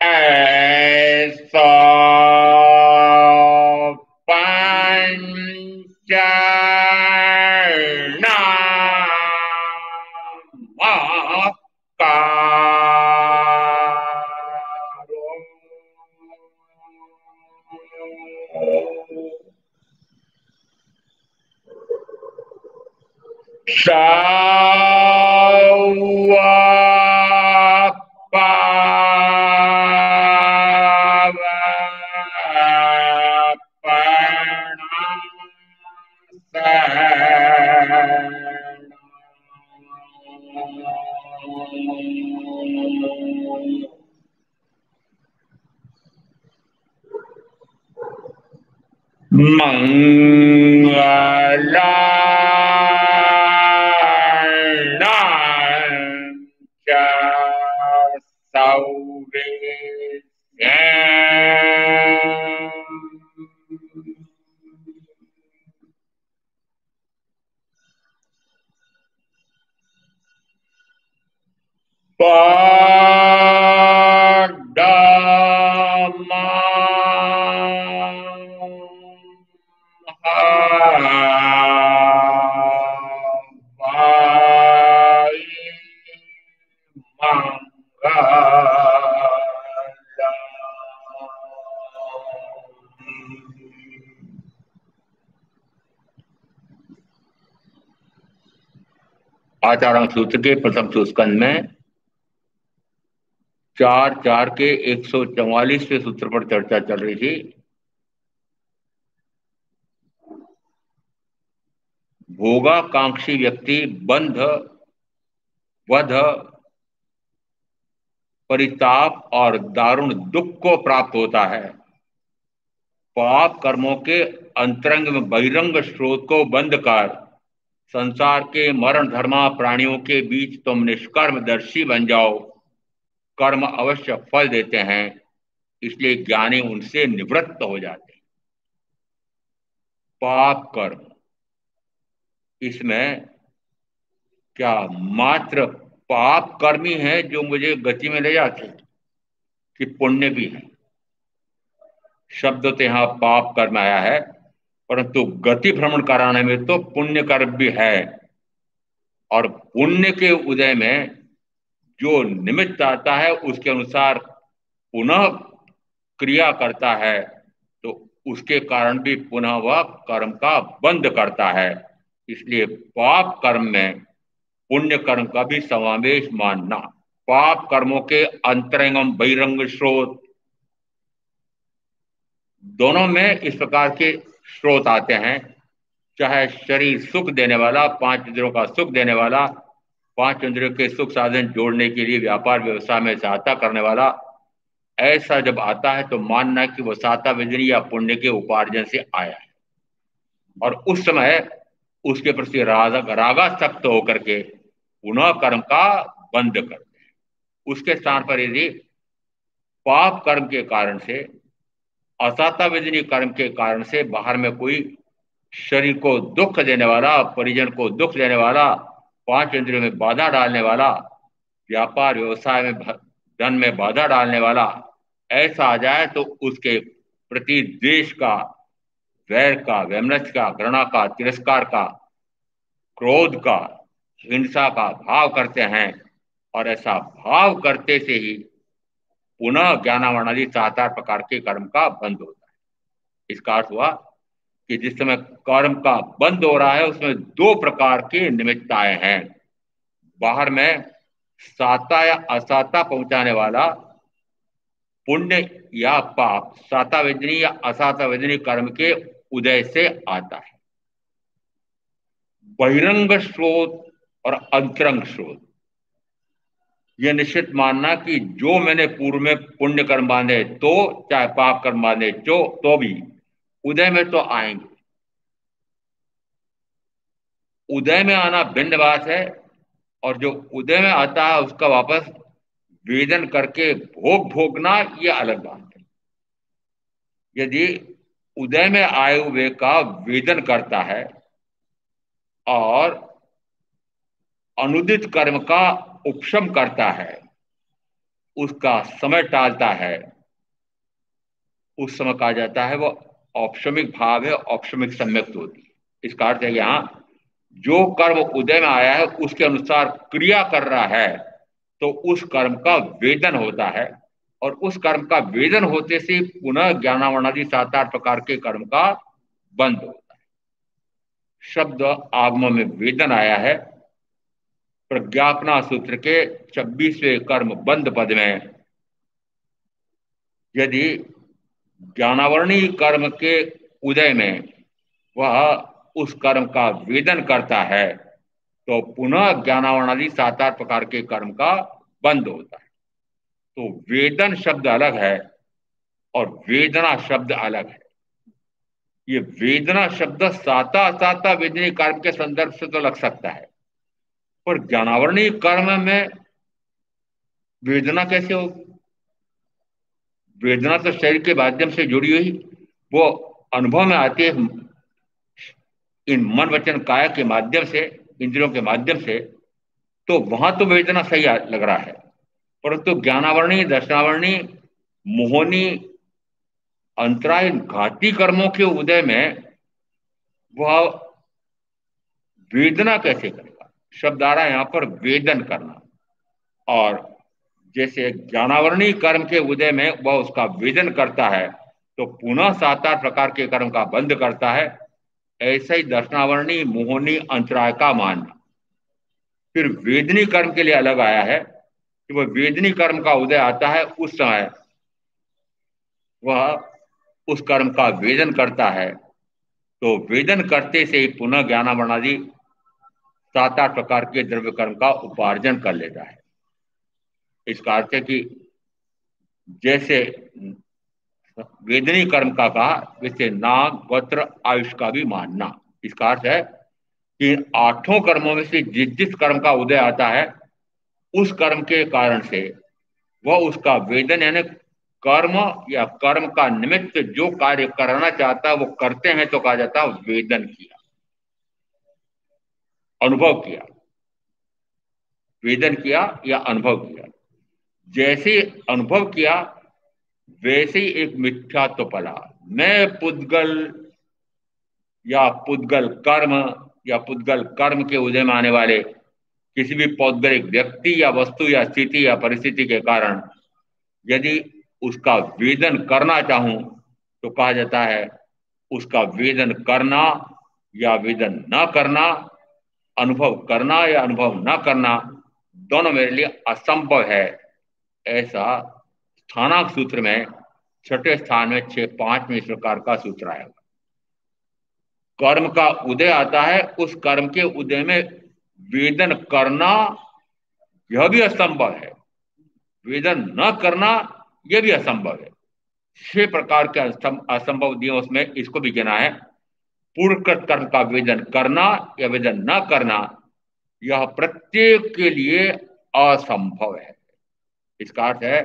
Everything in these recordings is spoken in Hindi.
ऐसा मंगलानां च सौवेद्यम् आचार्य सूत्र के प्रथम सूस्कंद में 4.4 के 144वें सूत्र पर चर्चा चल रही थी। भोगाकांक्षी व्यक्ति बंध, वध, परिताप और दारुण दुख को प्राप्त होता है। पाप कर्मों के अंतरंग में बहिरंग स्रोत को बंद कर संसार के मरण धर्मा प्राणियों के बीच तुम निष्कर्मदर्शी बन जाओ। कर्म अवश्य फल देते हैं, इसलिए ज्ञानी उनसे निवृत्त हो जाते हैं। पाप कर्म, इसमें क्या मात्र पाप कर्म ही है जो मुझे गति में ले जाते, कि पुण्य भी है? शब्द तो यहां पाप कर्म आया है, परंतु गति भ्रमण कराने में तो पुण्य कर्म भी है। और पुण्य के उदय में जो निमित्त आता है उसके अनुसार पुनः क्रिया करता है, तो उसके कारण भी पुनः वह कर्म का बंध करता है। इसलिए पाप कर्म में पुण्य कर्म का भी समावेश मानना। पाप कर्मों के अंतरंगम बहिरंग स्रोत, दोनों में इस प्रकार के स्रोत आते हैं। चाहे शरीर सुख देने वाला, 5 इंद्रियों का सुख देने वाला, 5 इंद्रियों के सुख साधन जोड़ने के लिए व्यापार व्यवसाय में सहायता करने वाला, ऐसा जब आता है तो मानना कि वह साता विजनी या पुण्य के उपार्जन से आया है। और उस समय उसके प्रति रागासक्त होकर के पुनः कर्म का बंध करते हैं। उसके स्थान पर यदि पाप कर्म के कारण से, असाता विजनी कर्म के कारण से बाहर में कोई शरीर को दुख देने वाला, परिजन को दुख देने वाला, 5 इंद्रियों में बाधा डालने वाला, व्यापार व्यवसाय में धन में बाधा डालने वाला ऐसा आ जाए तो उसके प्रति द्वेष का, वैर का, वैमनस्य का, घृणा का, तिरस्कार का, क्रोध का, हिंसा का भाव करते हैं। और ऐसा भाव करते से ही पुनः ज्ञानावरणादि 7 प्रकार के कर्म का बंद होता है। इसका अर्थ हुआ कि जिस समय कर्म का बंद हो रहा है उसमें 2 प्रकार के निमित्त आए हैं। बाहर में साता या असाता पहुंचाने वाला पुण्य या पाप, साता वेदनी या असाता वेदनी कर्म के उदय से आता है। बहिरंग स्रोत और अंतरंग स्रोत, यह निश्चित मानना कि जो मैंने पूर्व में पुण्य कर्म बांधे तो, चाहे पाप कर्म बांधे तो भी उदय में तो आएंगे। उदय में आना भिन्न बात है, और जो उदय में आता है उसका वापस वेदन करके भोगना यह अलग बात है। यदि उदय में आए हुए का वेदन करता है और अनुदित कर्म का उपशम करता है, उसका समय टालता है, उस समय कहा जाता है वो औपशमिक भाव है, औपशमिक सम्यक्त होती है। इसका अर्थ है यहाँ जो कर्म उदय में आया है उसके अनुसार क्रिया कर रहा है तो उस कर्म का वेदन होता है, और उस कर्म का वेदन होते से पुनः ज्ञानावरणादि 7-8 प्रकार के कर्म का बंध होता है। शब्द आगम में वेदन आया है। प्रज्ञापना सूत्र के 26वें कर्म बंद पद में यदि ज्ञानावरणी कर्म के उदय में वह उस कर्म का वेदन करता है तो पुनः ज्ञानावरणादि 7-8 प्रकार के कर्म का बंद होता है। तो वेदन शब्द अलग है और वेदना शब्द अलग है। ये वेदना शब्द साता साता वेदनी कर्म के संदर्भ से तो लग सकता है, पर ज्ञानावरणी कर्म में वेदना कैसे होगी? वेदना तो शरीर के माध्यम से जुड़ी हुई, वो अनुभव में आती है इन मन वचन काया के माध्यम से, इंद्रियों के माध्यम से, तो वहां तो वेदना सही लग रहा है। परंतु ज्ञानावरणी, दर्शनावरणी, मोहनी, अंतराय घाती कर्मों के उदय में वह वेदना कैसे करेगा? शब्द आ रहा है यहां पर वेदन करना। और जैसे ज्ञानावरणी कर्म के उदय में वह उसका वेदन करता है तो पुनः 7-8 प्रकार के कर्म का बंध करता है, ऐसे ही दर्शनावरणी, मोहनी, अंतराय का मानना। फिर वेदनी कर्म के लिए अलग आया है कि वह वेदनी कर्म का उदय आता है, उस समय वह उस कर्म का वेदन करता है, तो वेदन करते से ही पुनः ज्ञानावरणादि 7-8 प्रकार के द्रव्य कर्म का उपार्जन कर लेता है। इसका अर्थ है कि जैसे वेदनी कर्म का कहा, वैसे नाम, गोत्र, आयुष का भी मानना। इसका अर्थ है कि 8 कर्मों में से जिस जिस कर्म का उदय आता है उस कर्म के कारण से वह उसका वेदन, यानी कर्म या कर्म का निमित्त जो कार्य करना चाहता है वो करते हैं तो कहा जाता है वेदन किया, अनुभव किया। वेदन किया या अनुभव किया, जैसे अनुभव किया वैसे ही एक मिथ्यात्व पला। मैं पुद्गल या पुद्गल कर्म या पुद्गल कर्म के उदय में आने वाले किसी भी पौद्गलिक व्यक्ति या वस्तु या स्थिति या परिस्थिति के कारण यदि उसका वेदन करना चाहूं तो कहा जाता है उसका वेदन करना या वेदन न करना, अनुभव करना या अनुभव न करना, दोनों मेरे लिए असंभव है। ऐसा स्थानांक सूत्र में 6ठे स्थान में 6-5 में इस प्रकार का सूत्र आया। कर्म का उदय आता है, उस कर्म के उदय में वेदन करना यह भी असंभव है, वेदन न करना यह भी असंभव है। 6 प्रकार के असंभव दिए, उसमें इसको भी गिना है। पूर्वकृत कर्म का वेदन करना या वेदन न करना यह प्रत्येक के लिए असंभव है। इसका अर्थ है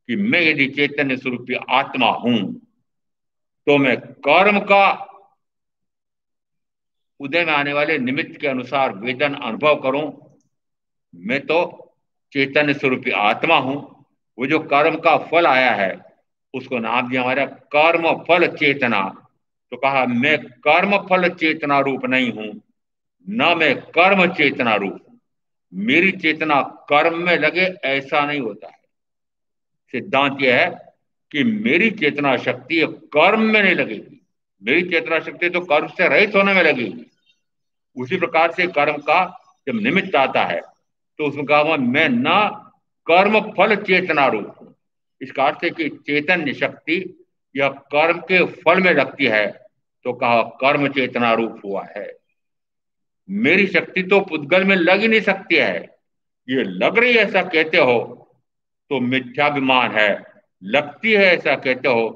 कि मैं यदि चैतन्य स्वरूप आत्मा हूं तो मैं कर्म का उदय में आने वाले निमित्त के अनुसार वेदन अनुभव करूं। मैं तो चैतन्य स्वरूपी आत्मा हूं। वो जो कर्म का फल आया है उसको नाम दिया हमारा कर्म फल चेतना। तो कहा मैं कर्म फल चेतना रूप नहीं हूं, न मैं कर्म चेतना रूप हूं। मेरी चेतना कर्म में लगे ऐसा नहीं होता है। सिद्धांत यह है कि मेरी चेतना शक्ति कर्म में नहीं लगेगी, मेरी चेतना शक्ति तो कर्म से रहित होने में लगेगी। उसी प्रकार से कर्म का जब निमित्त आता है तो उसमें कहा मैं न कर्म फल चेतना रूप हूं। इसका अर्थ है कि चैतन्य शक्ति यह कर्म के फल में लगती है तो कहा कर्म चेतना रूप हुआ है। मेरी शक्ति तो पुद्गल में लग ही नहीं सकती है। ये लग रही ऐसा कहते हो तो मिथ्याभिमान है, लगती है ऐसा कहते हो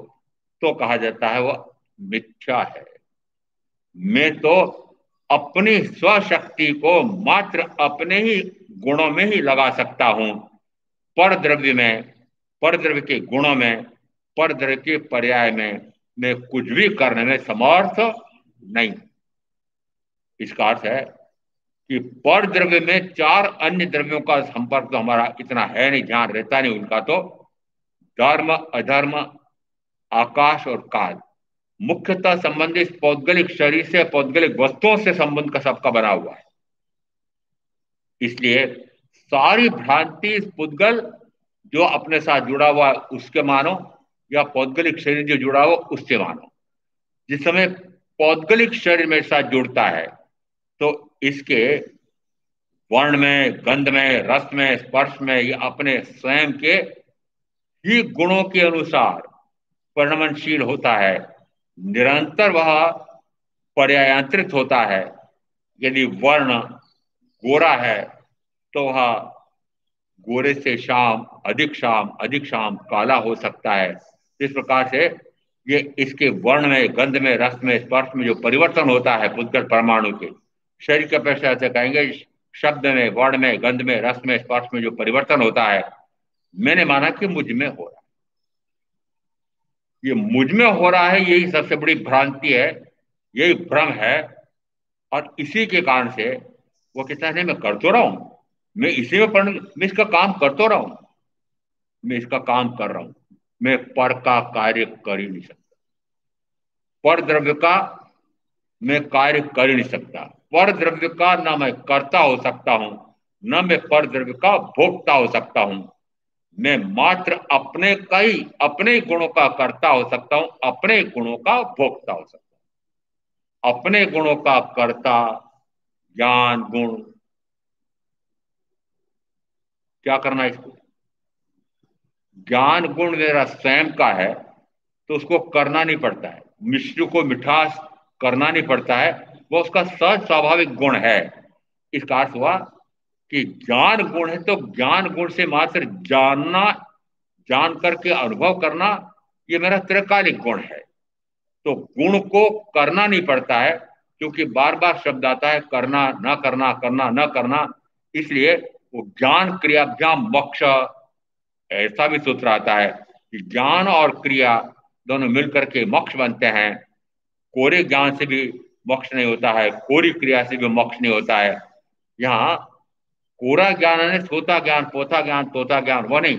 तो कहा जाता है वह मिथ्या है। मैं तो अपनी स्वशक्ति को मात्र अपने ही गुणों में ही लगा सकता हूं, पर द्रव्य में, पर द्रव्य के गुणों में, पर द्रव्य के पर्याय में मैं कुछ भी करने में समर्थ नहीं। इसका अर्थ है कि पर द्रव्य में 4 अन्य द्रव्यों का संपर्क तो हमारा इतना है नहीं, ध्यान रहता नहीं उनका, तो धर्म अधर्म, आकाश और काल, मुख्यतः संबंधित पौद्गलिक शरीर से, पौद्गलिक वस्तुओं से संबंध का सबका बना हुआ है। इसलिए सारी भ्रांति इस पुद्गल जो अपने साथ जुड़ा हुआ है उसके मानो, या पौद्गलिक शरीर जो जुड़ा हुआ उससे मानो। जिस समय पौद्गलिक शरीर मेरे साथ जुड़ता है तो इसके वर्ण में, गंध में, रस में, स्पर्श में, ये अपने स्वयं के ही गुणों के अनुसार परिणमनशील होता है। निरंतर वह पर्यायांतरित होता है। यदि वर्ण गोरा है तो वह गोरे से शाम, अधिक शाम, अधिक शाम काला हो सकता है। इस प्रकार से ये इसके वर्ण में, गंध में, रस में, स्पर्श में जो परिवर्तन होता है पुद्गल परमाणु के, शरीर के अपेक्षा से कहेंगे शब्द में, वर्ण में, गंध में, रस में, स्पर्श में जो परिवर्तन होता है, मैंने माना कि मुझ में हो रहा है। ये मुझ में हो रहा है, यही सबसे बड़ी भ्रांति है, यही भ्रम है। और इसी के कारण से वो कहता है मैं कर तो रहा हूं, मैं इसी में मैं इसका काम कर तो रहा हूं, मैं इसका काम कर रहा हूं, मैं पर का कार्य कर ही नहीं सकता। पर द्रव्य का मैं कार्य कर ही नहीं सकता। पर द्रव्य का ना मैं कर्ता हो सकता हूं, न मैं पर द्रव्य का भोक्ता हो सकता हूं। मैं मात्र अपने का ही, अपने गुणों का कर्ता हो सकता हूं, अपने गुणों का भोक्ता हो सकता हूं। अपने गुणों का कर्ता ज्ञान गुण, क्या करना है इसको? ज्ञान गुण मेरा स्वयं का है तो उसको करना नहीं पड़ता है। मिश्री को मिठास करना नहीं पड़ता है, वो उसका सहज स्वाभाविक गुण है। इसका अर्थ हुआ कि ज्ञान गुण है तो ज्ञान गुण से मात्र जानना, जान करके अनुभव करना, ये मेरा त्रिकालिक गुण है। तो गुण को करना नहीं पड़ता है, क्योंकि बार बार शब्द आता है करना न करना, करना न करना। इसलिए वो ज्ञान क्रियाभ्याम मोक्ष, ऐसा भी सूत्र आता है कि ज्ञान और क्रिया दोनों मिलकर के मोक्ष बनते हैं। कोरे ज्ञान से भी मोक्ष नहीं होता है, कोरी क्रिया से भी मोक्ष नहीं होता है। यहाँ कोरा ज्ञान है सोता ज्ञान, पोता ज्ञान, तोता ज्ञान, वो नहीं।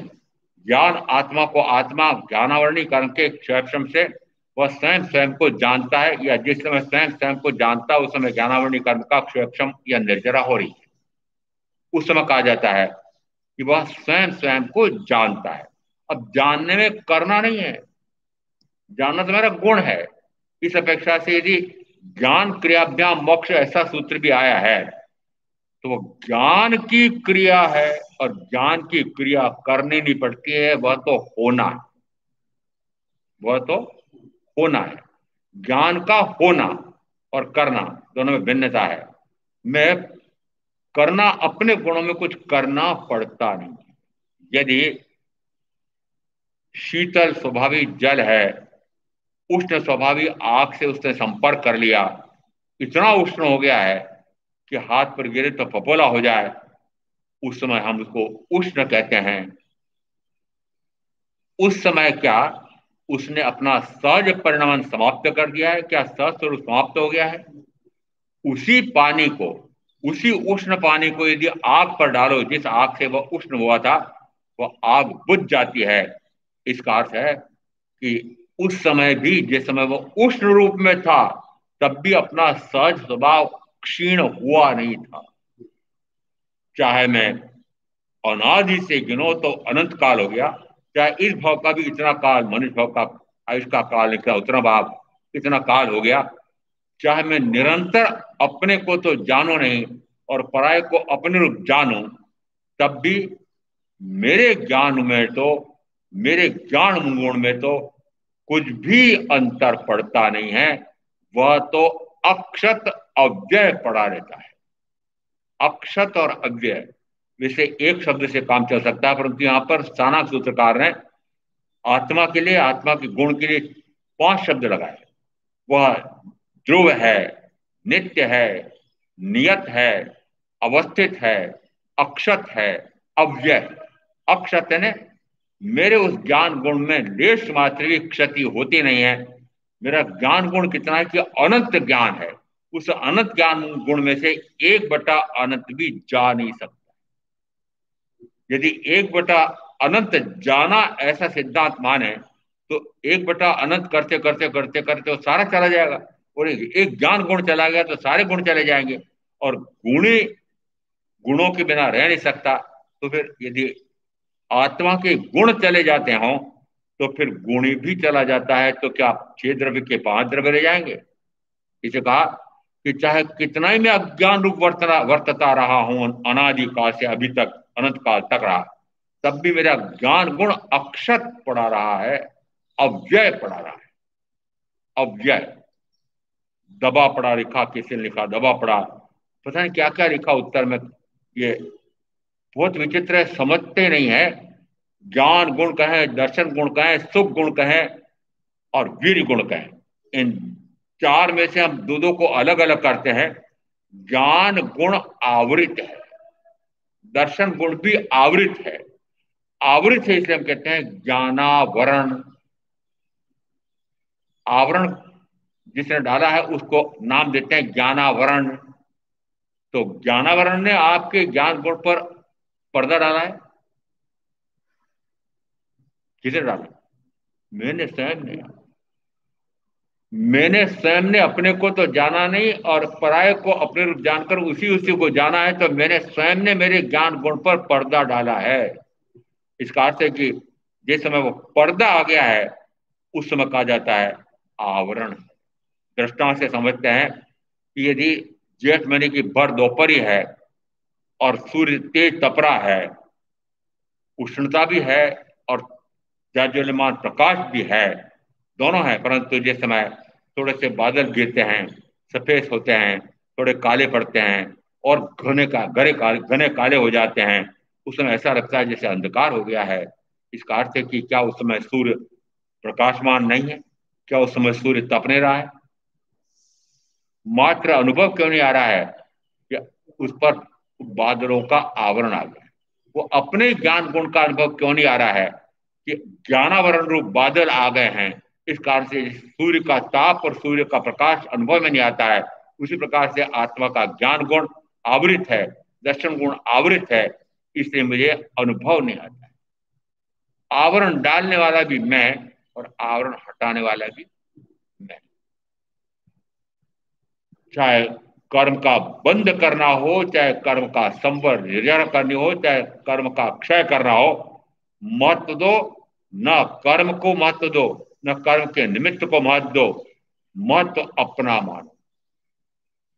ज्ञान आत्मा को आत्मा ज्ञानावरणी कर्म के क्षयक्षम से वह स्वयं स्वयं को जानता है, या जिस समय स्वयं स्वयं को जानता है उस समय ज्ञानावरणी कर्म का क्षयक्षम या निर्जरा हो रही है। उस समय कहा जाता है कि वह स्वयं स्वयं को जानता है। अब जानने में करना नहीं है, जानना तो मेरा गुण है। इस अपेक्षा से यदि ज्ञान क्रियाभ्याम मोक्ष ऐसा सूत्र भी आया है तो वो ज्ञान की क्रिया है, और ज्ञान की क्रिया करनी नहीं पड़ती है, वह तो होना है, वह तो होना है। ज्ञान का होना और करना दोनों में भिन्नता है। मैं करना, अपने गुणों में कुछ करना पड़ता नहीं। यदि शीतल स्वभावी जल है, उष्ण स्वभावी आग से उसने संपर्क कर लिया, इतना उष्ण हो गया है कि हाथ पर गिरे तो फफोला हो जाए, उस समय हम उसको उष्ण कहते हैं। उस समय क्या उसने अपना सहज परिणमन समाप्त कर दिया है? क्या सहज स्वरूप समाप्त हो गया है? उसी पानी को, उसी उष्ण पानी को यदि आग पर डालो, जिस आग से वह उष्ण हुआ था, वह आग बुझ जाती है। इसका अर्थ है कि उस समय भी, जिस समय वह उष्ण रूप में था, तब भी अपना सहज स्वभाव क्षीण हुआ नहीं था। चाहे मैं अनादि से गिनो तो अनंत काल हो गया, चाहे इस भाव का भी इतना काल, मनुष्य भाव का आयुष का काल निकला, उतना भाव इतना काल हो गया, चाहे मैं निरंतर अपने को तो जानो नहीं और पराये को अपने रूप जानो, तब भी मेरे ज्ञान में तो, मेरे ज्ञान गुण में तो कुछ भी अंतर पड़ता नहीं है। वह तो अक्षत अव्यय पड़ा रहता है। अक्षत और अव्यय वैसे एक शब्द से काम चल सकता है, परंतु यहां पर चाणक्य सूत्रकार ने आत्मा के लिए, आत्मा के गुण के लिए 5 शब्द लगाए। वह ध्रुव है, नित्य है, नियत है, अवस्थित है, अक्षत है, अव्यय। अक्षत ने मेरे उस ज्ञान गुण में लेश मात्र भी क्षति होती नहीं है। मेरा ज्ञान गुण कितना है कि अनंत ज्ञान है। उस अनंत ज्ञान गुण में से 1/, अनंत भी जा नहीं सकता। यदि 1/, अनंत जाना ऐसा सिद्धांत माने तो 1/अनंत करते करते करते करते वो सारा चला जाएगा, और एक ज्ञान गुण चला गया तो सारे गुण चले जाएंगे। और गुणी गुणों के बिना रह नहीं सकता। तो फिर यदि आत्मा के गुण चले जाते हों तो फिर गुणी भी चला जाता है, तो क्या 6 द्रव्य के 5 द्रव्य रह जाएंगे? इसे कहा कि चाहे कितना ही मैं अज्ञान रूप वर्तता रहा हूं, अनादि काल से अभी तक अनंत काल तक रहा, तब भी मेरा ज्ञान गुण अक्षत पड़ा रहा है, अव्यय पड़ा रहा है। अव्यय दबा पड़ा, लिखा किसी ने लिखा दबा पड़ा, पता नहीं क्या क्या लिखा उत्तर में। ये बहुत विचित्र है, समझते नहीं है। ज्ञान गुण कहें, दर्शन गुण कहें, सुख गुण कहें और वीर गुण कहें, इन चार में से हम दो को अलग अलग करते हैं। ज्ञान गुण आवृत है, दर्शन गुण भी आवृत है। आवृत है इसलिए हम कहते हैं ज्ञानावरण। आवरण जिसने डाला है उसको नाम देते हैं ज्ञानावरण। तो ज्ञानावरण ने आपके ज्ञान गुण पर पर्दा डाला है। किसे डाला? मैंने स्वयं ने। मैंने स्वयं ने अपने को तो जाना नहीं और पराये को अपने रूप जानकर उसी उसी को जाना है, तो मैंने स्वयं ने मेरे ज्ञान गुण पर पर्दा डाला है। इसका अर्थ है कि जिस समय वो पर्दा आ गया है उस समय कहा जाता है आवरण। दृष्टांत से समझते हैं कि यदि जेठ महीने की भर दोपहरी है और सूर्य तेज तपरा है, उष्णता भी है और जाज्वल्यमान प्रकाश भी है, दोनों है, परंतु जिस समय थोड़े से बादल गिरते हैं, सफेद होते हैं, थोड़े काले पड़ते हैं और घने काले हो जाते हैं, उस समय ऐसा लगता है जैसे अंधकार हो गया है। इसका अर्थ है कि क्या उस समय सूर्य प्रकाशमान नहीं है? क्या उस समय सूर्य तप नहीं रहा है? मात्र अनुभव क्यों नहीं आ रहा है कि उस पर बादलों का आवरण आ गया? वो अपने ज्ञान गुण का अनुभव क्यों नहीं आ रहा है कि ज्ञानावरण रूप बादल आ गए हैं? इस कारण से सूर्य का ताप और सूर्य का प्रकाश अनुभव में नहीं आता है। उसी प्रकार से आत्मा का ज्ञान गुण आवृत है, दर्शन गुण आवृत है, इसलिए मुझे अनुभव नहीं आता है। आवरण डालने वाला भी मैं और आवरण हटाने वाला भी मैं। चाहे कर्म का बंद करना हो, चाहे कर्म का संवर्धन करनी हो, चाहे कर्म का क्षय करना हो, महत्व दो। न कर्म को महत्व दो, न कर्म के निमित्त को महत्व दो, महत्व अपना मानो।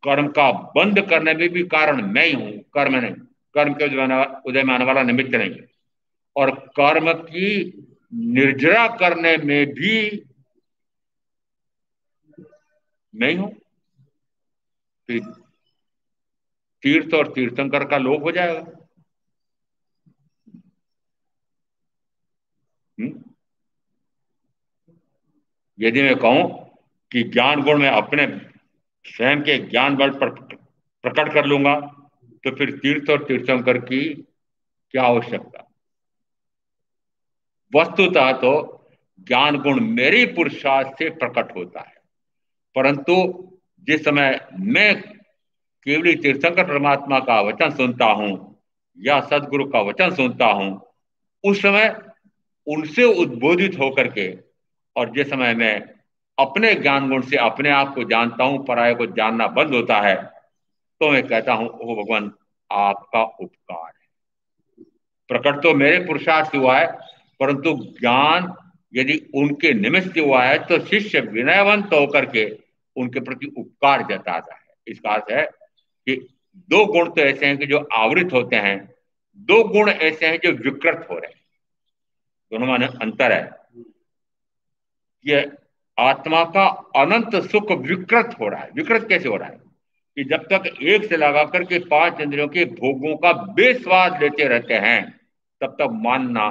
कर्म का बंद करने में भी कारण मैं ही हूं, कर्म नहीं। कर्म के उदय में आने वाला निमित्त नहीं। और कर्म की निर्जरा करने में भी मैं ही हूं। तीर्थ और तीर्थंकर का लोप हो जाएगा। यदि मैं कहूं कि ज्ञान गुण में अपने स्वयं के ज्ञान बल पर प्रकट कर लूंगा, तो फिर तीर्थ और तीर्थंकर की क्या आवश्यकता? वस्तुतः तो ज्ञान गुण मेरे पुरुषार्थ से प्रकट होता है, परंतु जिस समय मैं केवली तीर्थंकर परमात्मा का वचन सुनता हूं या सदगुरु का वचन सुनता हूं, उस समय उनसे उद्बोधित होकर के, और जिस समय मैं अपने ज्ञान गुण से अपने आप को जानता हूं, पराये को जानना बंद होता है, तो मैं कहता हूं ओ भगवान, आपका उपकार है। प्रकट तो मेरे पुरुषार्थ से हुआ है, परंतु ज्ञान यदि उनके निमित्त से हुआ है तो शिष्य विनयवंत होकर के उनके प्रति उपकार जताता है। इसका अर्थ है कि दो गुण तो ऐसे हैं कि जो आवृत होते हैं, दो गुण ऐसे हैं जो विकृत हो रहे हैं। दोनों में अंतर है। ये आत्मा का अनंत सुख विकृत हो रहा है। विकृत कैसे हो रहा है? कि जब तक एक से लगा करके 5 इंद्रियों के भोगों का बेस्वाद लेते रहते हैं, तब तक मानना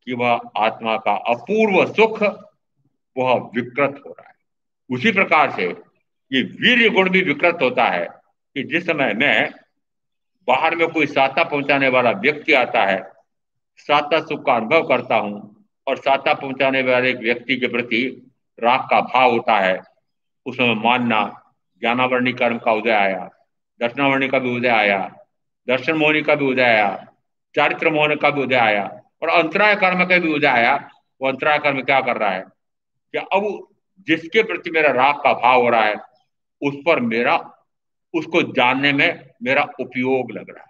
कि वह आत्मा का अपूर्व सुख वह विकृत हो रहा है। उसी प्रकार से ये वीर्य गुण भी विकृत होता है कि जिस समय मैं बाहर में कोई साता पहुंचाने वाला व्यक्ति आता है, साता सुख का अनुभव करता हूं और साता पहुंचाने वाले व्यक्ति के प्रति राग का भाव होता है, उस समय मानना ज्ञानावरणी कर्म का उदय आया, दर्शनावरणी का भी उदय आया, दर्शन मोहनी का भी उदय आया, चारित्र मोहन का भी उदय आया, और अंतराय कर्म का भी उदय आया। वो अंतराय कर्म क्या कर रहा है कि अब जिसके प्रति मेरा राग का भाव हो रहा है उस पर मेरा, उसको जानने में मेरा उपयोग लग रहा है।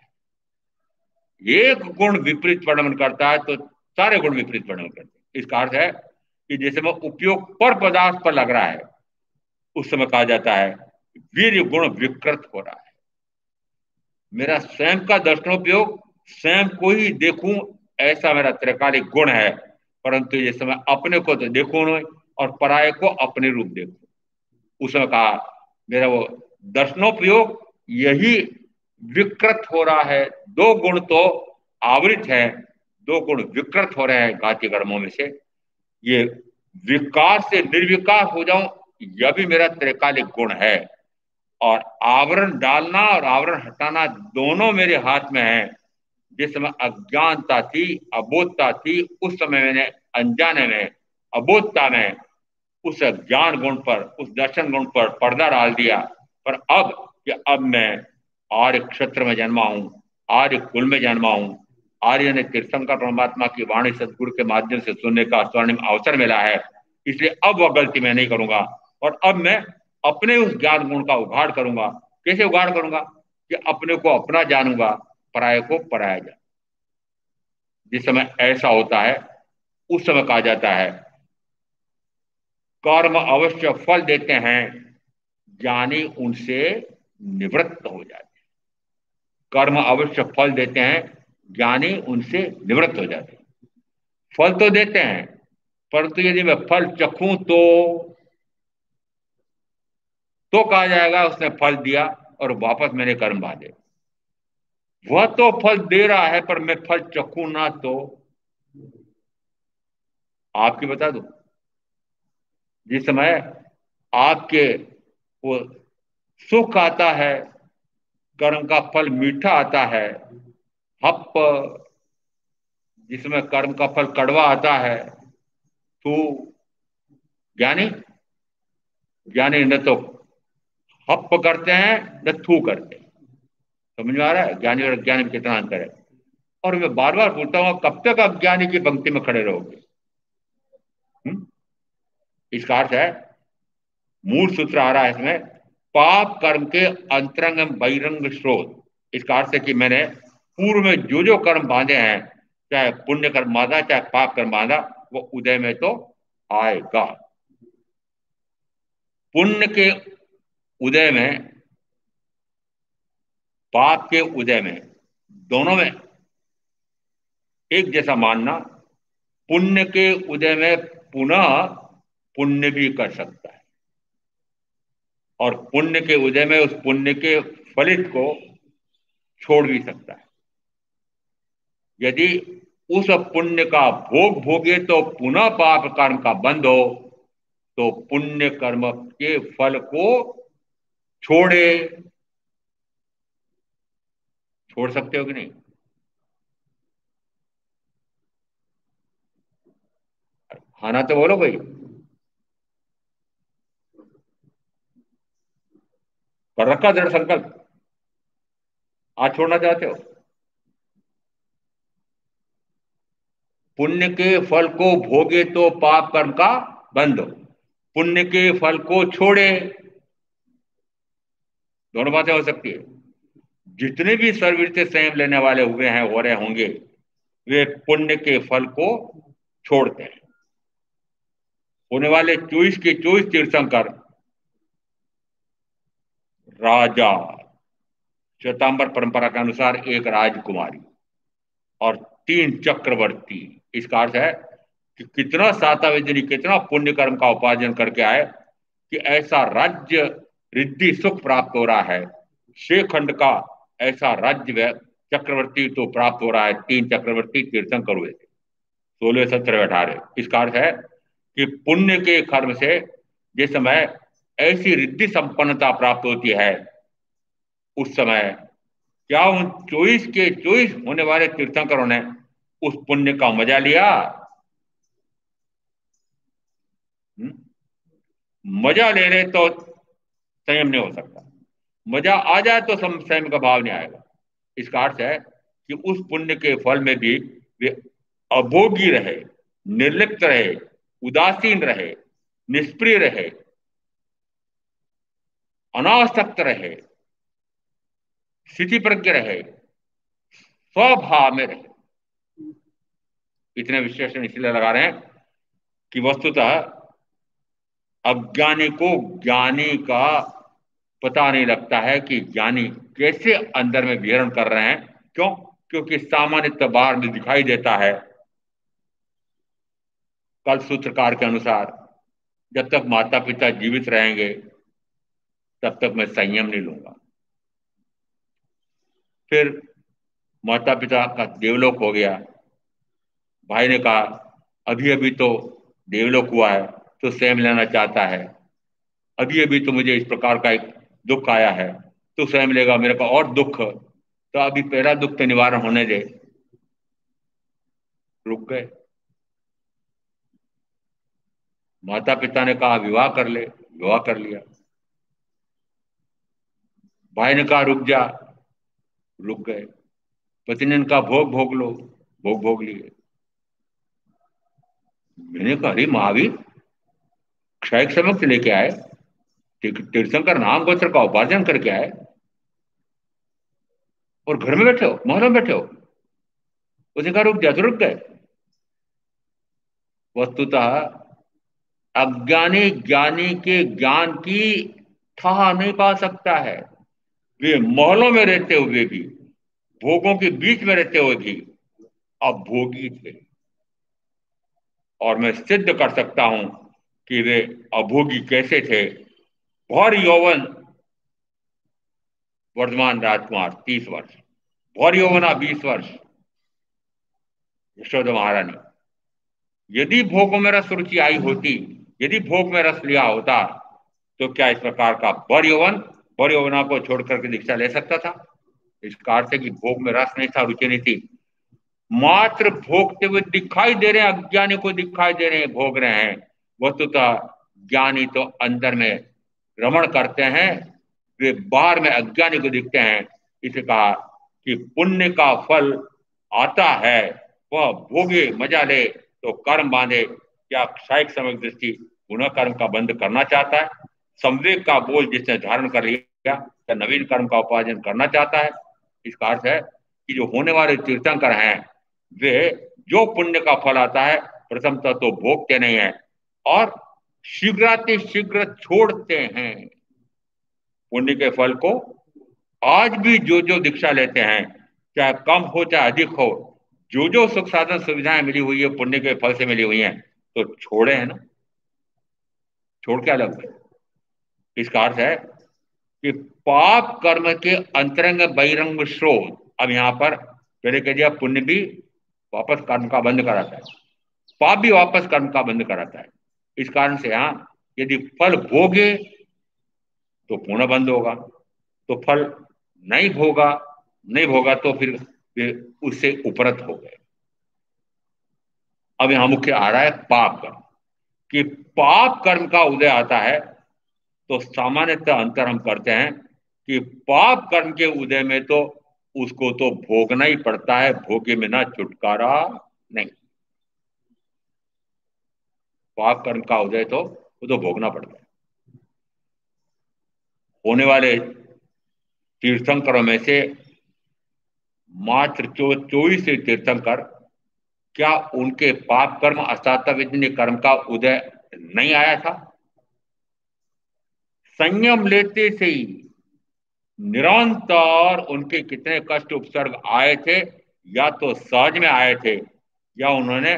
एक गुण विपरीत परिणमन करता है तो सारे गुण विपरीत परिणमन करते हैं। इसका अर्थ है कि जैसे मैं उपयोग पर पदार्थ पर लग रहा है उस समय कहा जाता है वीर्य गुण विकृत हो रहा है। मेरा स्वयं का दर्शनोपयोग, स्वयं को ही देखूं, ऐसा मेरा त्रिकालिक गुण है। परंतु ये समय अपने को तो देखूं नहीं और पराये को अपने रूप देखूं, उस समय कहा मेरा वो दर्शनोपयोग यही विकृत हो रहा है। दो गुण तो आवृत है, दो गुण विकृत हो रहे हैं घाती कर्मों में से। ये विकार से निर्विकार हो जाऊं, यह भी मेरा त्रिकालिक गुण है। और आवरण डालना और आवरण हटाना दोनों मेरे हाथ में है। जिस समय अज्ञानता थी, अबोधता थी, उस समय मैंने अनजाने में, अबोधता में उस ज्ञान गुण पर, उस दर्शन गुण पर पर्दा डाल दिया। पर अब मैं आर्य क्षेत्र में जन्मा हूं, आर्य कुल में जन्मा हूं, आर्य ने तीर्थंकर परमात्मा की वाणी सदगुरु के माध्यम से सुनने का स्वर्णिम अवसर मिला है। इसलिए अब वह गलती मैं नहीं करूंगा और अब मैं अपने उस ज्ञान गुण का उघाड़ करूंगा। कैसे उघाड़ करूंगा कि अपने को अपना जानूंगा, पराये को पराया जानूंगा। जिस समय ऐसा होता है उस समय कहा जाता है कर्म अवश्य फल देते हैं, ज्ञानी उनसे निवृत्त हो जाते हैं। कर्म अवश्य फल देते हैं, ज्ञानी उनसे निवृत्त हो जाते हैं। फल तो देते हैं, परंतु यदि मैं फल चखूं तो कहा जाएगा उसने फल दिया और वापस मैंने कर्म बांधे। वह तो फल दे रहा है पर मैं फल चखूं ना तो आपकी बता दो। जिस समय आपके वो सुख आता है, कर्म का फल मीठा आता है, हप जिसमें कर्म का फल कड़वा आता है, तो ज्ञानी ज्ञानी न तो हप करते हैं न थू करते हैं। समझ में आ रहा है ज्ञानी और अज्ञानी में कितना अंतर है? और मैं बार बार पूछता हूं कब तक अज्ञानी की पंक्ति में खड़े रहोगे? इसका अर्थ है, मूल सूत्र आ रहा है इसमें, पाप कर्म के अंतरंग बहिरंग स्रोत। इसका अर्थ है कि मैंने पूर्व में जो जो कर्म बांधे हैं, चाहे पुण्य कर्म बांधा चाहे पाप कर्म बांधा, वो उदय में तो आएगा। पुण्य के उदय में, पाप के उदय में, दोनों में एक जैसा मानना, पुण्य के उदय में पुनः पुण्य भी कर सकता है और पुण्य के उदय में उस पुण्य के फलित को छोड़ भी सकता है। यदि उस पुण्य का भोग भोगे तो पुनः पाप कर्म का बंध हो, तो पुण्य कर्म के फल को छोड़े। छोड़ सकते हो कि नहीं? हाँ ना तो बोलो भाई। कर रखा दृढ़ संकल्प, आज छोड़ना चाहते हो? पुण्य के फल को भोगे तो पाप कर्म का बंध हो, पुण्य के फल को छोड़े। दोनों बातें हो सकती है। जितने भी सर्ववृत्ति संयम लेने वाले हुए हैं, हो रहे होंगे, वे पुण्य के फल को छोड़ते हैं। होने वाले 24 के 24 तीर्थंकर राजा, श्वेतांबर परंपरा के अनुसार एक राजकुमारी और 3 चक्रवर्ती। इसका अर्थ है कि कितना सातावेदनी, कितना पुण्य कर्म का उपार्जन करके आए कि ऐसा राज्य रिद्धि सुख प्राप्त हो रहा है। शेखंड का ऐसा राज्य चक्रवर्ती तो प्राप्त हो रहा है। 3 चक्रवर्ती तीर्थंकर हुए थे, 16, 17, 18। इसका अर्थ है कि पुण्य के कर्म से जिस समय ऐसी रिद्धि संपन्नता प्राप्त होती है, उस समय क्या उन 24 के 24 होने वाले तीर्थंकरों ने उस पुण्य का मजा लिया? मजा ले रहे तो संयम नहीं हो सकता, मजा आ जाए तो संयम का भाव नहीं आएगा। इसका अर्थ है कि उस पुण्य के फल में भी वे अभोगी रहे, निर्लिप्त रहे, उदासीन रहे, निष्प्रिय रहे, अनासक्त रहे, स्थिति प्रज्ञ रहे, स्वभाव में रहे। इतने विशेषण इसलिए लगा रहे हैं कि वस्तुतः अज्ञानी को ज्ञानी का पता नहीं लगता है कि ज्ञानी कैसे अंदर में विहरण कर रहे हैं। क्यों? क्योंकि सामान्यतः बाहर में दिखाई देता है। कल सूत्रकार के अनुसार जब तक माता पिता जीवित रहेंगे तब तक मैं संयम नहीं लूंगा। फिर माता पिता का देवलोक हो गया। भाई ने कहा अभी अभी तो देवलोक हुआ है तो स्वयं लेना चाहता है, अभी अभी तो मुझे इस प्रकार का एक दुख आया है तो स्वयं लेगा, मेरे को और दुख, तो अभी पहला दुख तो निवारण होने दे। रुक गए। माता पिता ने कहा विवाह कर ले, विवाह कर लिया। भाई ने कहा रुक जा, रुक गए। पति ने कहा भोग भोग लो, भोग भोग लिए। मैंने कहा अरे महावीर, क्षय समक्ष लेके आए, तीर्थंकर नाम गोत्र का उपार्जन करके आए और घर में बैठे हो, महल में बैठे हो। उसने कहा रुक जा, तो रुक गए। वस्तुतः अज्ञानी ज्ञानी के ज्ञान की ठहा नहीं पा सकता है। वे महलों में रहते हुए भी, भोगों के बीच में रहते हुए भी अभोगी थे। और मैं सिद्ध कर सकता हूं कि वे अभोगी कैसे थे। भौर यौवन वर्धमान राजकुमार 30 वर्ष, भौर यौवना 20 वर्ष यशोदा महारानी। यदि भोग में रस रुचि आई होती, यदि भोग में रस लिया होता, तो क्या इस प्रकार का भौर यौवना को छोड़ करके दीक्षा ले सकता था? इस कारण से कि भोग में रस नहीं था, रुचि नहीं थी। मात्र भोगते हुए दिखाई दे रहे हैं, अज्ञानी को दिखाई दे रहे हैं, भोग रहे हैं। वस्तुतः ज्ञानी तो अंदर में रमण करते हैं, वे बाहर में अज्ञानी को दिखते हैं। इसे कहा कि पुण्य का फल आता है, वह भोगे मजा ले तो कर्म बांधे। क्या क्षयिक समय दृष्टि पुनः कर्म का बंध करना चाहता है? संवेग का बोझ जिसने धारण कर लिया, क्या नवीन कर्म का उपार्जन करना चाहता है? इसका अर्थ है कि जो होने वाले तीर्थंकर हैं, वे जो पुण्य का फल आता है प्रथमतः तो भोगते नहीं है और शीघ्र छोड़ते हैं। पुण्य के फल को आज भी जो जो दीक्षा लेते हैं, चाहे कम हो चाहे अधिक हो, जो जो सुख साधन सुविधाएं मिली हुई है पुण्य के फल से मिली हुई हैं, तो छोड़े हैं ना, छोड़ क्या लग गए। इसका अर्थ है कि पाप कर्म के अंतरंग बहिरंग स्रोत। अब यहां पर पहले कह दिया पुण्य भी वापस कर्म का बंद कराता है, पाप भी वापस कर्म का बंद कराता है। इस कारण से यहां यदि फल भोगे तो पुण्य बंद होगा, तो फल नहीं भोगा तो फिर उससे उपरत हो गए। अब यहां मुख्य आ रहा है पाप कर्म, कि पाप कर्म का उदय आता है तो सामान्यतः अंतर हम करते हैं कि पाप कर्म के उदय में तो उसको तो भोगना ही पड़ता है, भोगे में ना छुटकारा नहीं। पाप कर्म का उदय तो वो तो भोगना पड़ता है। होने वाले तीर्थंकरों में से मात्र 24 तीर्थंकर, क्या उनके पाप कर्म अस्तात्विज्ञ कर्म का उदय नहीं आया था? संयम लेते से ही निरंतर उनके कितने कष्ट उपसर्ग आए थे, या तो सहज में आए थे या उन्होंने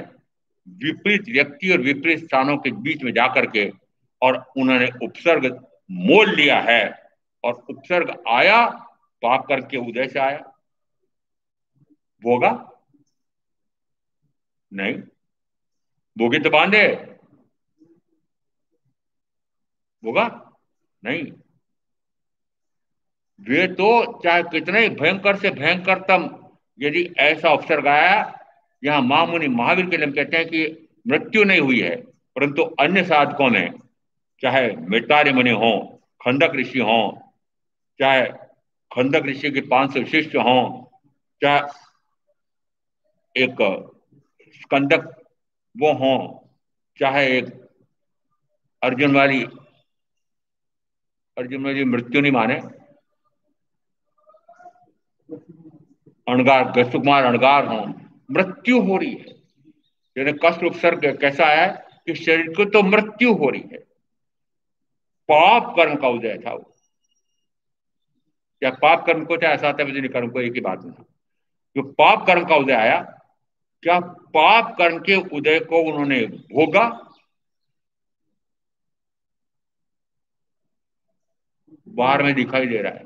विपरीत व्यक्ति और विपरीत स्थानों के बीच में जाकर के और उन्होंने उपसर्ग मोल लिया है। और उपसर्ग आया पाप कर्म के उदय से आया, भोगा नहीं, भोगे तो बांधे, भोगा नहीं। वे तो चाहे कितने ही भयंकर से भयंकरतम यदि ऐसा उपसर्ग आया, यहां महामुनि महावीर के लिए कहते हैं कि मृत्यु नहीं हुई है, परंतु अन्य साधकों में चाहे मेटारी मुनि हो, खंडक ऋषि हो, चाहे खंडक ऋषि के 500 शिष्य हों, चाहे एक स्कंदक वो हों, चाहे एक अर्जुन वाली मृत्यु नहीं माने, अणगार सुकुमार अणगार हों, मृत्यु हो रही है। यानी कष्ट उपसर्ग कैसा है कि शरीर को तो मृत्यु हो रही है। पाप कर्म का उदय था वो, या पाप कर्म को चाहे असाध्य कर्म को, एक ही बात में जो पाप कर्म का उदय आया, क्या पाप कर्म के उदय को उन्होंने भोगा? बाहर में दिखाई दे रहा है,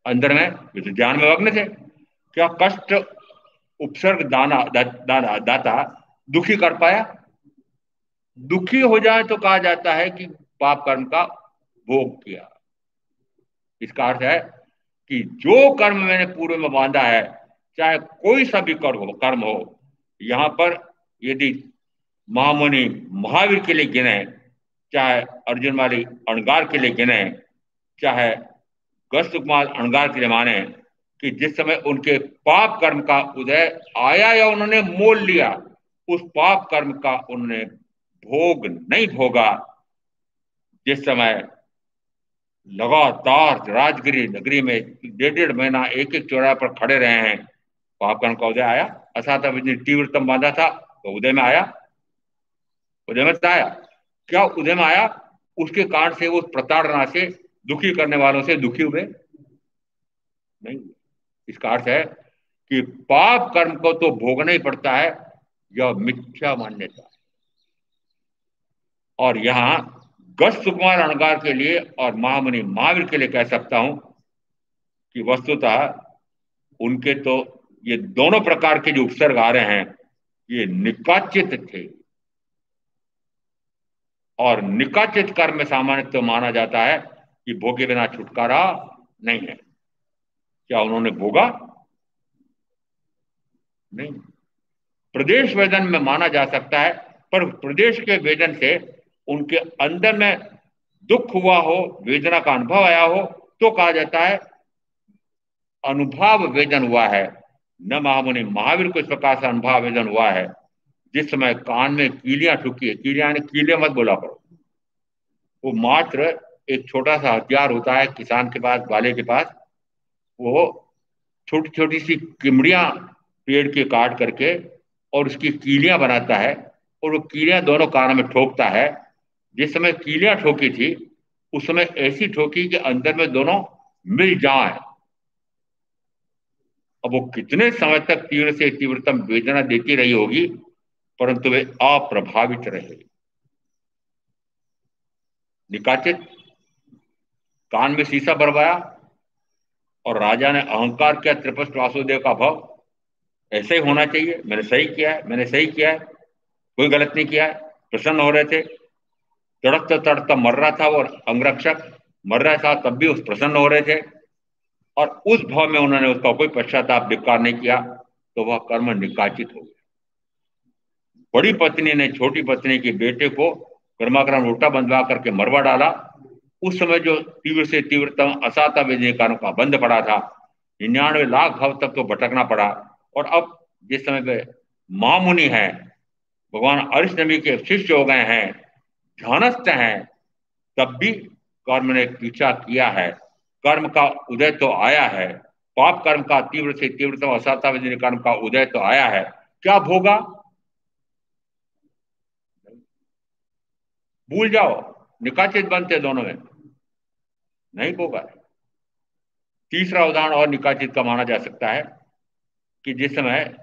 अंदर में ज्ञान में मग्न थे। क्या कष्ट उपसर्ग दाता दुखी कर पाया? दुखी हो जाए तो कहा जाता है कि पाप कर्म का भोग किया। इसका अर्थ है कि जो कर्म मैंने पूर्व में बांधा है, चाहे कोई सा भी कर्म हो, यहां पर यदि महामुनि महावीर के लिए गिने, चाहे अर्जुन वाली अणगार के लिए गिने, चाहे गस्त कुमार अणगार के लिए माने, कि जिस समय उनके पाप कर्म का उदय आया या उन्होंने मोल लिया, उस पाप कर्म का उन्होंने भोग नहीं भोगा। जिस समय लगातार राजगिरी नगरी में 1.5 महीना एक एक चौराहे पर खड़े रहे हैं, पाप कर्म का उदय आया। असाता तीव्रतम बांधा था तो उदय में आया, उदय में आया। क्या उदय में आया? उसके कारण से, उस प्रताड़ना से, दुखी करने वालों से दुखी हुए नहीं। इसका अर्थ है कि पाप कर्म को तो भोगना ही पड़ता है, यह मिथ्या मान्यता। और यहां गस्त कुमार अणगार के लिए और महामुनि महावीर के लिए कह सकता हूं कि वस्तुतः उनके तो ये दोनों प्रकार के जो उपसर्ग आ रहे हैं, ये निकाचित थे। और निकाचित कर्म में सामान्य तो माना जाता है कि भोगे बिना छुटकारा नहीं है। क्या उन्होंने भोगा? नहीं। प्रदेश वेदन में माना जा सकता है, पर प्रदेश के वेदन से उनके अंदर में दुख हुआ हो, वेदना का अनुभव आया हो, तो कहा जाता है अनुभव वेदन हुआ है। न महामुनि महावीर को इस प्रकार से अनुभव वेदन हुआ है। जिस समय कान में कीलियां ठुकी है, कीलियां कीले मत बोला करो, वो मात्र एक छोटा सा हथियार होता है किसान के पास, वाले के पास। वो छोटी छोटी सी किमड़ियां पेड़ के काट करके और उसकी कीलियां बनाता है, और वो कीलियां दोनों कानों में ठोकता है। जिस समय कीलियां ठोकी थी, उस समय ऐसी ठोकी कि अंदर में दोनों मिल जाए। अब वो कितने समय तक तीव्र से तीव्रतम वेदना देती रही होगी, परंतु वे अप्रभावित रहे। निकाचित कान में शीशा भरवाया और राजा ने अहंकार किया, त्रिपस्ट वासुदेव का भाव ऐसे ही होना चाहिए, मैंने सही किया है, मैंने सही किया है, कोई गलत नहीं किया है। प्रसन्न हो रहे थे। तड़कता तड़कता मर रहा था वो अंगरक्षक, मर रहा था तब भी उस प्रसन्न हो रहे थे, और उस भाव में उन्होंने उसका कोई पश्चाताप धिक्कार नहीं किया, तो वह कर्म निकाचित हो गया। बड़ी पत्नी ने छोटी पत्नी के बेटे को गर्मागर्म रोटा बंधवा करके मरवा डाला। उस समय जो तीव्र से तीव्रतम असाता वेदनी कानों का बंद पड़ा था, 99 लाख भाव तक तो भटकना पड़ा। और अब जिस समय पे महामुनि है, भगवान अरिष्ट नबी के शिष्य हो गए हैं, ध्यानस्थ हैं, तब भी कर्म ने पीछा किया है। कर्म का उदय तो आया है, पाप कर्म का तीव्र से तीव्रतम असाता वेदनी कर्म का उदय तो आया है। क्या भोगा? भूल जाओ, निकाचित बनते दोनों में नहीं होगा। तीसरा उदाहरण और निकाचित का माना जा सकता है कि जिस समय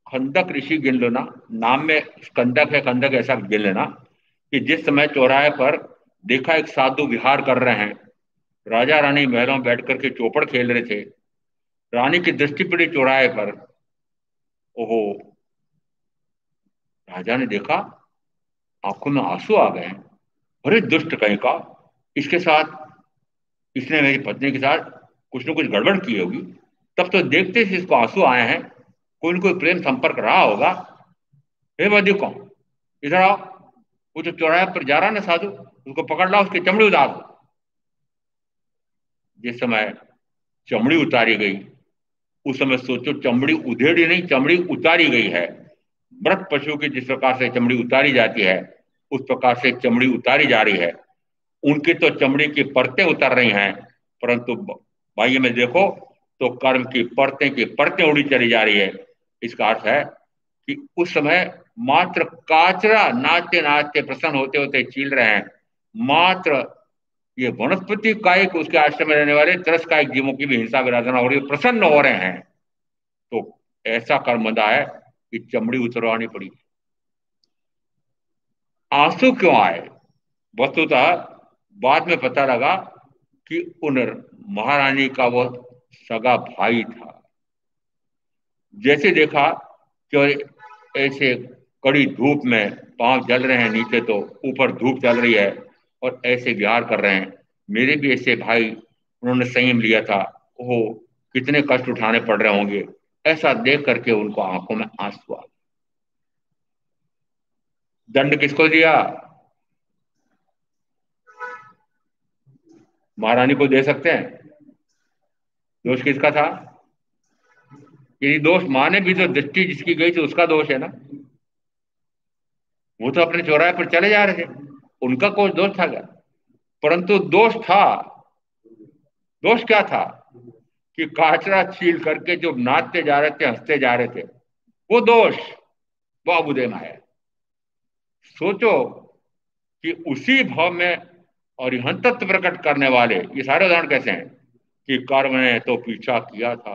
खंदक ऋषि गिन लेना, नाम में स्कंदक है, खंदक ऐसा गिन लेना, कि जिस समय चौराहे पर देखा एक साधु विहार कर रहे हैं, राजा रानी महलों में बैठ करके चौपड़ खेल रहे थे। रानी की दृष्टि पड़ी चौराहे पर। ओहो, राजा ने देखा, आंखों में आंसू आ गए। अरे दुष्ट कहीं का, इसके साथ, इसने मेरी पत्नी के साथ कुछ न कुछ गड़बड़ की होगी। तब तो देखते ही इसको आंसू आए हैं, कोई न कोई प्रेम संपर्क रहा होगा। हे मध्य कौन, इधर आओ। वो जो चौराहे पर जा रहा ना साधु, उसको पकड़ ला, उसकी चमड़ी उतार दो। जिस समय चमड़ी उतारी गई, उस समय सोचो, चमड़ी उधेड़ी नहीं, चमड़ी उतारी गई है। मृत पशु की जिस प्रकार से चमड़ी उतारी जाती है, उस प्रकार से चमड़ी उतारी जा रही है। उनकी तो चमड़ी की परतें उतर रही हैं, परंतु बाह्य में देखो तो कर्म की परतें उड़ी चली जा रही है। इसका अर्थ है कि उस समय मात्र काचरा नाचते नाचते प्रसन्न होते होते चील रहे हैं। मात्र ये वनस्पति कायिक उसके आश्रम में रहने वाले तरसकायिक जीवों की भी हिंसा विराधना हो रही है, प्रसन्न हो रहे हैं। तो ऐसा कर्म बंधा है कि चमड़ी उतरवानी पड़ी। आंसू क्यों आए? वस्तुतः बाद में पता लगा कि उन महारानी का वो सगा भाई था। जैसे देखा कि ऐसे कड़ी धूप में पांव जल रहे हैं, नीचे तो ऊपर धूप चल रही है और ऐसे विहार कर रहे हैं। मेरे भी ऐसे भाई, उन्होंने संयम लिया था, ओहो कितने कष्ट उठाने पड़ रहे होंगे। ऐसा देख करके उनको आंखों में आंसू आ। दंड किसको दिया? महारानी को दे सकते हैं। दोष किसका था? यदि दोष माने भी तो दृष्टि जिसकी गई थी उसका दोष है ना। वो तो अपने चौराहे पर चले जा रहे थे, उनका कोई दोष था क्या? परंतु दोष था। दोष क्या था कि काचरा छील करके जो नाचते जा रहे थे, हंसते जा रहे थे, वो दोष, वो अबुदय माया। सोचो कि उसी भाव में और तत्व प्रकट करने वाले ये सारे उदाहरण कैसे हैं कि कर्म ने तो पीछा किया था,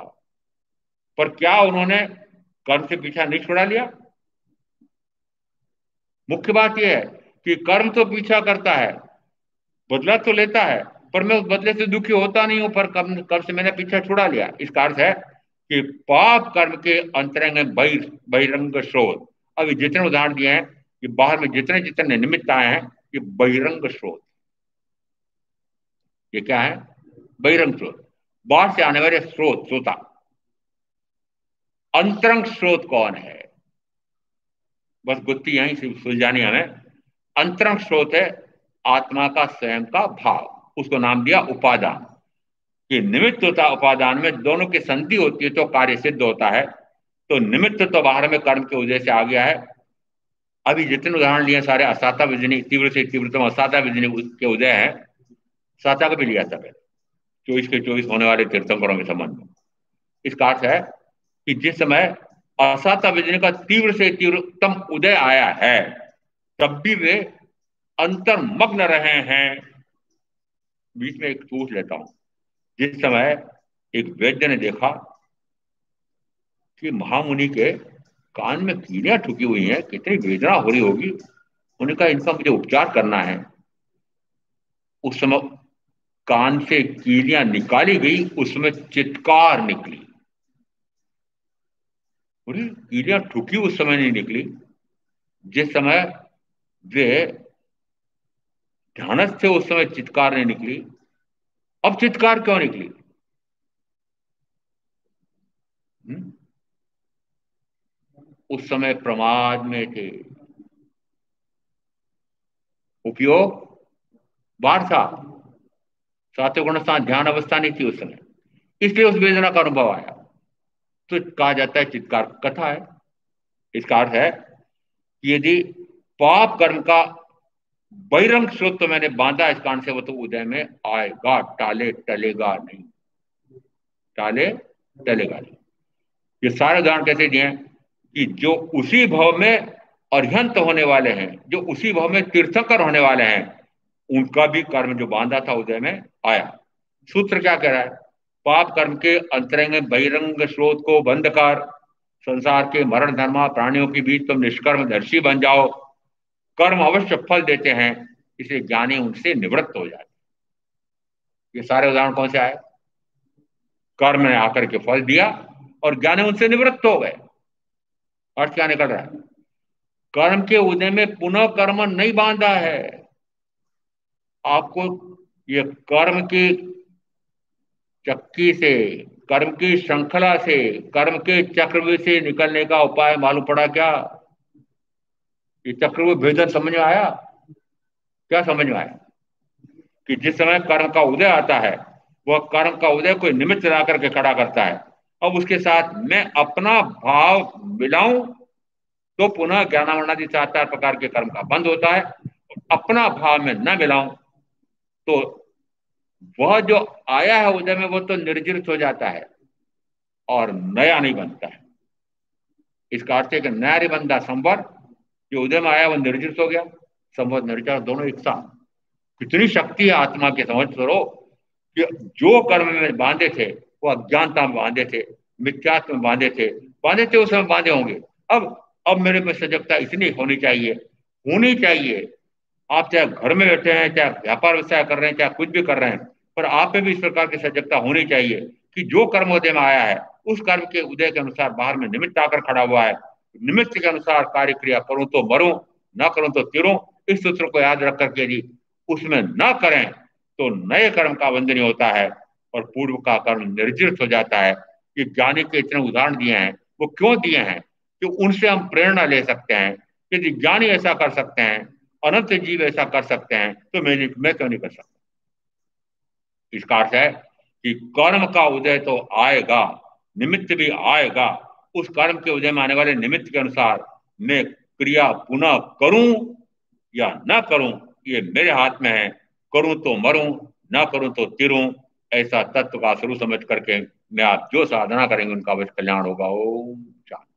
पर क्या उन्होंने कर्म से पीछा नहीं छुड़ा लिया? मुख्य बात यह है कि कर्म तो पीछा करता है, बदला तो लेता है, पर मैं उस बदले से दुखी होता नहीं हूं, पर कर्म से मैंने पीछा छुड़ा लिया। इसका अर्थ है कि पाप कर्म के अंतरंग बहिरंग स्रोत। अभी जितने उदाहरण दिए हैं कि बाहर में जितने जितने निमित्त आए हैं, ये बहिरंग स्रोत। ये क्या है? बहिरंग स्रोत, बाहर से आने वाले स्रोत, श्रोता। अंतरंग स्रोत कौन है? बस गुत्थी यहीं से सुलझानी हमें। अंतरंग स्रोत है आत्मा का स्वयं का भाव, उसको नाम दिया उपादान। कि निमित्त होता उपादान में, दोनों की संधि होती है तो कार्य सिद्ध होता है। तो निमित्त तो बाहर में कर्म के उदय से आ गया है। अभी जितने उदाहरण लिए सारे असाता विजनी, तीव्र से तीव्रतम असाता विजनी के उदय है। साता का भी लिया था पहले, 24 के 24 होने वाले तीर्थंकरों के संबंध में। इसका अर्थ है कि जिस समय असाता विजनी का तीव्र से तीव्रतम उदय आया है, तब भी वे अंतर्मग्न रहे हैं। बीच में एक पूछ लेता हूं। जिस समय एक वैद्य ने देखा कि महामुनि के कान में कीड़ियां ठुकी हुई हैं, कितनी वेदना हो रही होगी, उन्होंने कहा इनका मुझे उपचार करना है। उस समय कान से कीड़ियां निकाली गई, उसमें चित्कार निकली। कीड़ियां ठुकी उस समय नहीं निकली जिस समय वे ध्यानस्थ थे, उस समय चित्कार नहीं निकली। अब चित्कार क्यों निकली? उस समय प्रमाद में थे, उपयोग बाहर था, सात्विक गुण स्थान ध्यान अवस्था नहीं थी उस समय, इसलिए उस वेदना का अनुभव आया। तो कहा जाता है चित्कार कथा है। इसका अर्थ है कि यदि पाप कर्म का बहिरंग स्रोत तो मैंने बांधा इस कारण से, वो तो उदय में आएगा, टाले टलेगा नहीं, टाले टलेगा नहीं। ये सारे उदाहरण कैसे दिए हैं कि जो उसी भाव में अर्हंत होने वाले हैं, जो उसी भाव में तीर्थंकर होने वाले हैं, उनका भी कर्म जो बांधा था उदय में आया। सूत्र क्या कह रहा है? पाप कर्म के अंतरंग बहिरंग स्रोत को बंद कर संसार के मरण धर्मा प्राणियों के बीच तुम निष्कर्म दर्शी बन जाओ। कर्म अवश्य फल देते हैं, इसलिए ज्ञानी उनसे निवृत्त हो जाते। ये सारे उदाहरण कौन से आए? कर्म ने आकर के फल दिया और ज्ञानी उनसे निवृत्त हो गए। अर्थ क्या निकल रहा है? कर्म के उदय में पुनः कर्म नहीं बांधा है आपको। ये कर्म की चक्की से, कर्म की श्रृंखला से, कर्म के चक्रव्यूह से निकलने का उपाय मालूम पड़ा क्या? ये चक्रव्यूह भेदन समझ में आया? क्या समझ में आया? कि जिस समय कर्म का उदय आता है, वह कर्म का उदय कोई निमित्त ला करके खड़ा करता है। अब उसके साथ मैं अपना भाव मिलाऊं तो पुनः ज्ञानावरणादि 4 प्रकार के कर्म का बंद होता है। अपना भाव में न मिलाऊं तो वह जो आया है उदय में वो तो निर्जीवित हो जाता है और नया नहीं बनता है। इसका अर्थ है कि नया नहीं बनता। संवर जो उदय में आया वो निर्जीवित हो गया, संवर निर्जर दोनों एक साथ। कितनी शक्ति है आत्मा की, समझ करो कि जो कर्म में बांधे थे वो अज्ञानता में बांधे थे, मिथ्यात्व में बांधे थे उसमें बांधे होंगे। अब मेरे में सजगता इतनी होनी चाहिए, होनी चाहिए। आप चाहे घर में बैठे हैं, चाहे व्यापार व्यवसाय कर रहे हैं, चाहे कुछ भी कर रहे हैं, पर आप में भी इस प्रकार की सजगता होनी चाहिए कि जो कर्म उदय में आया है उस कर्म के उदय के अनुसार बाहर में निमित्त आकर खड़ा हुआ है, निमित्त के अनुसार कार्य क्रिया करूं तो मरूं, ना करूं तो तिरूं। इस सूत्र को याद रख करके यदि उसमें न करें तो नए कर्म का बंधन होता है और पूर्व का कर्म निर्जीत हो जाता है। ये ज्ञानी के इतने उदाहरण दिए हैं, वो क्यों दिए हैं कि उनसे हम प्रेरणा ले सकते हैं। यदि ज्ञानी ऐसा कर सकते हैं, अनंत जीव ऐसा कर सकते हैं, तो मैं क्यों नहीं कर सकता। इसका अर्थ है कि कर्म का उदय तो आएगा, निमित्त भी आएगा। उस कर्म के उदय में आने वाले निमित्त के अनुसार मैं क्रिया पुनः करूं या ना करूं, ये मेरे हाथ में है। करूं तो मरूं, ना करूं तो तिरूं। ऐसा तत्व का शुरू समझ करके मैं आप जो साधना करेंगे उनका अवश्य कल्याण होगा। ओम शांति।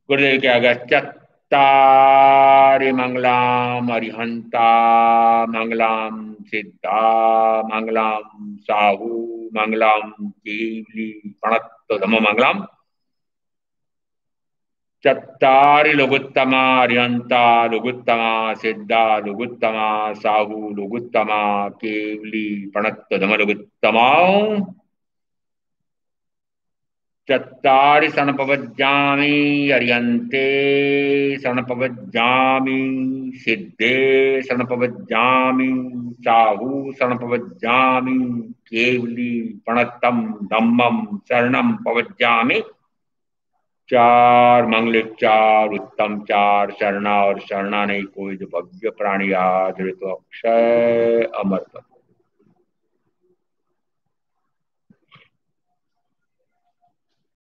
गुरुदेव के आगे चत्तारि मंगलाम अरिहंता मंगलाम सिद्धा मंगलाम साहू मंगलाम केवली प्रणत धम मंगलाम। चत्तारि लघुत्तमा अरिहंता लघुत्तमा सिद्धा लघुत्तमा साहू लघुत्तमा केवली प्रणत धम लघुत्तमा। चत्तारि सनपवज्जामि अर्यन्ते सनपवज्जामि सिद्धे सनपवज्जामि साहू सनपवज्जामि केवली प्रणतम धम्मम शरणम पवज्जामि। चार मंगलिक, चार उत्तम, चार शरणा और शरणा नहीं कोई जो भव्य प्राणी आदृत अक्षय अमर।